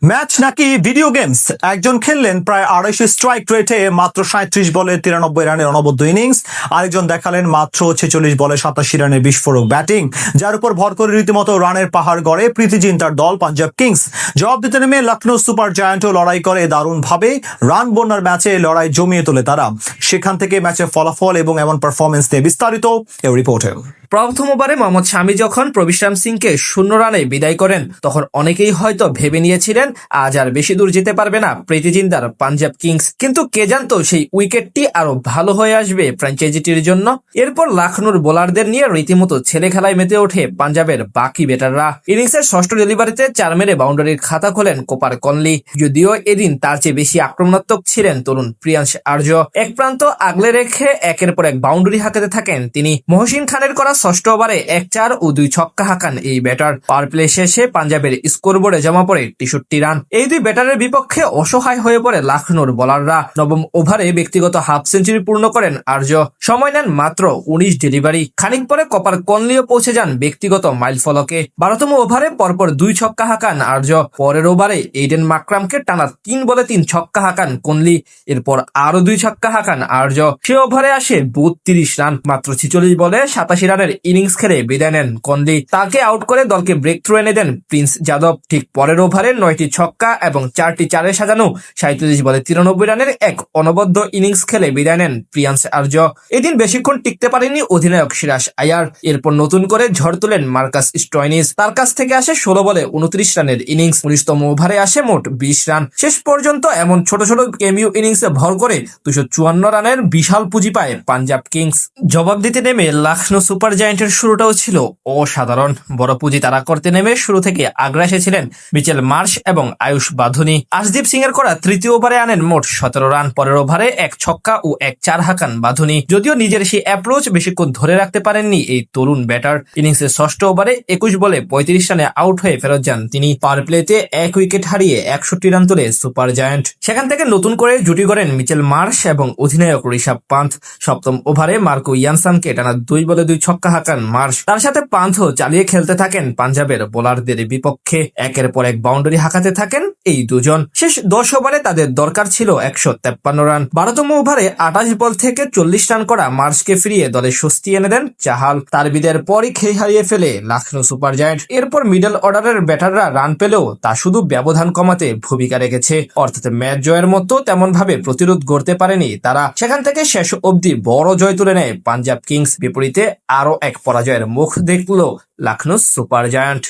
Match নাকি video games? একজন খেললেন প্রায় 250 স্ট্রাইক রেটে মাত্র 37 বলে 93 রানের অনবদ্য ইনিংস, আরেকজন দেখালেন মাত্র 46 বলে 87 রানের বিস্ফোরক ব্যাটিং, যার উপর ভর করে রীতিমতো রানের পাহাড় গড়ে প্রীতি জিন্টার দল পাঞ্জাব কিংস। জবাব দিতে নেমে লখনৌ সুপার জায়ান্টও লড়াই করে দারুণভাবে, রান বন্যার ম্যাচে লড়াই জমিয়ে তোলে তারা। সেখান থেকে ম্যাচের ফলাফল এবং এমন পারফরমেন্স নিয়ে বিস্তারিত এই রিপোর্টে। প্রথম ওভারে মোহাম্মদ শামি যখন প্রবিশ্রাম সিংকে 0 রানে বিদায় করেন, তখন অনেকেই হয়তো ভেবে নিয়েছিলেন আজ আর বেশি দূর যেতে পারবে না প্রীতি জিন্দার পাঞ্জাব কিংস। কিন্তু কে জানতো সেই উইকেটটি আরো ভালো হয়ে আসবে ফ্র্যাঞ্চাইজিটির জন্য। এরপর লখনৌর বোলারদের নিয়ে রীতিমতো ছেলে খেলায় মেতে ওঠে পাঞ্জাবের বাকি ব্যাটাররা। ইনিংসের ষষ্ঠ ডেলিভারিতে 4 মেরে বাউন্ডারির খাতা খোলেন কোপার কনলি। যদিও এদিন তার চেয়ে বেশি আক্রমণাত্মক ছিলেন তরুণ প্রিয়াংশ আর্য। এক প্রান্ত আগলে রেখে একের পর এক বাউন্ডারি হাঁকাতে থাকেন তিনি। মহসিন খানের করা ষষ্ঠ ওভারে 1-4 ও 2 ছক্কা হাঁকান এই ব্যাটার। পাওয়ার প্লে শেষে পাঞ্জাবের স্কোরবোর্ডে জমা পড়ে 63 রান। এই দুই ব্যাটারের বিপক্ষে অসহায় হয়ে পড়ে লখনৌর বোলাররা। নবম ওভারে ব্যক্তিগত হাফ সেঞ্চুরি পূর্ণ করেন আর্য। সময় নেন মাত্র 19 ডেলিভারি। খানিক পরে কপার কনলিও পৌঁছে যান ব্যক্তিগত মাইল ফলকে। 12তম ওভারে পরপর 2 ছক্কা হাঁকান আর্য। পরের ওভারে এইডেন মাকরামকে টানা 3 বলে 3 ছক্কা হাঁকান কনলি। এরপর আরো 2 ছক্কা হাঁকান আর্য। সে ওভারে আসে 32 রান। মাত্র 46 বলে 87 রানের ইনিংস খেলে বিদায় নেন কনলি। তাকে আউট করে দলকে ব্রেক থ্রু এনে দেন প্রিন্স যাদব। ঠিক পরের ওভারে 9টি ছক্কা এবং 4টি চারে সাজানো 37 বলে 93 রানের এক অনবদ্য ইনিংস খেলে বিদায় নেন প্রিয়াংশ আর্য। এদিন বেশিক্ষণ টিকতে পারেনি অধিনায়ক সিরাজ আয়ার। এরপর নতুন করে ঝড় তোলেন মার্কাস স্টয়নিস। তার কাছ থেকে আসে 16 বলে 29 রানের ইনিংস। 19তম ওভারে আসে মোট 20 রান। শেষ পর্যন্ত এমন ছোট ছোট কেমিও ইনিংসে ভর করে 254 রানের বিশাল পুঁজি পায় পাঞ্জাব কিংস। জবাব দিতে নেমে লখনৌ সুপার জায়ান্টের শুরুটাও ছিল অসাধারণ। বড় পুঁজি তারা করতে নেমে শুরু থেকে আগ্রাসে ছিলেন মিচেল মার্শ এবং আয়ুষ বাধুনি। আশদীপ সিং এর করা তৃতীয় ওভারে আনেন মোট 17 রান। পরের ওভারে 1 ছক্কা ও 1 চার হাঁকান বাধুনি। যদিও নিজের সেই অ্যাপ্রোচ বেশিক্ষণ ধরে রাখতে পারেননি এই তরুণ ব্যাটার। ইনিংসের ষষ্ঠ ওভারে 21 বলে 35 রানে আউট হয়ে ফেরত যান তিনি। পাওয়ার প্লেতে 1 উইকেট হারিয়ে 61 রান তোলে সুপার জায়ান্ট। সেখান থেকে নতুন করে জুটি করেন মিচেল মার্শ এবং অধিনায়ক ঋষভ পান্থ। সপ্তম ওভারে মার্কো ইয়ানসানকে টানা 2 বলে 2 ছক্কা হাঁকান মার্শ। তার সাথে পান্থও চালিয়ে খেলতে থাকেন পাঞ্জাবের বোলারদের বিপক্ষে। একের পর এক বাউন্ডারি হাঁকাতে থাকেন এই দুজন। শেষ 10 ওভারে তাদের দরকার ছিল 153 রান। 12তম ওভারে 28 বল থেকে 40 রান করা মার্শকে ফিরিয়ে দলে স্বস্তি এনে দেন চাহাল। তার বিদায়ের পরই খেই হারিয়ে ফেলে লখনৌ সুপার জায়ান্ট। এরপর মিডল অর্ডারের ব্যাটাররা রান পেলেও তা শুধু ব্যবধান কমাতে ভূমিকা রেখেছে, অর্থাৎ ম্যাচ জয়ের মতো তেমন ভাবে প্রতিরোধ গড়তে পারেনি তারা। সেখান থেকে শেষ অবধি বড় জয় তুলে নেয় পাঞ্জাব কিংস। বিপরীতে আরো এক পরাজয়ের মুখ দেখল লখনৌ সুপার জায়ান্ট।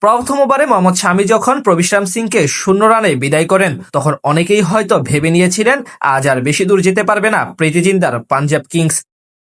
প্রথম ওভারে মোহাম্মদ শামি যখন প্রবিশ্রাম সিংকে 0 রানে বিদায় করেন, তখন অনেকেই হয়তো ভেবে নিয়েছিলেন আজ আর বেশি দূর যেতে পারবে না প্রীতি জিন্দার পাঞ্জাব কিংস।